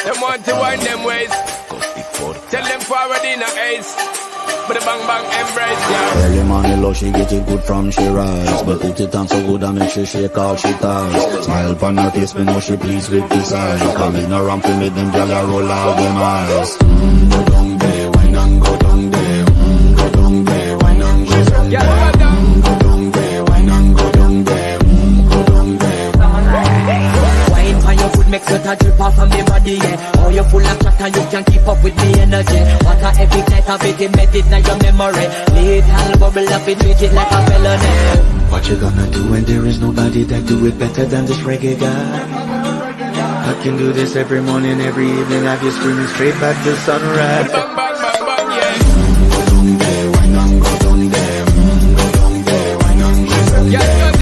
Them want to wind them ways. Tell them forward in a ace. But the bang bang embrace, yeah. Early morning low, she get it good from she rise. But put it on so good and make she shake all she ties. Smile upon her face, me know she pleased with this eyes. Coming around to make them gyal a roll out them eyes. Go down there, wine and go down there. Go down there, wine and go down there. Go down there, wine and go down there. Go down there. Wine for your foot makes sweat a drip off from the body, yeah. Oh, you're full of chat and you can keep up with the energy. What a epic night of it, embedded in your memory. Little bubble up, it treat it like a felony. What you gonna do when there is nobody that do it better than this reggae guy? I can do this every morning, every evening, have you screaming straight back to sunrise.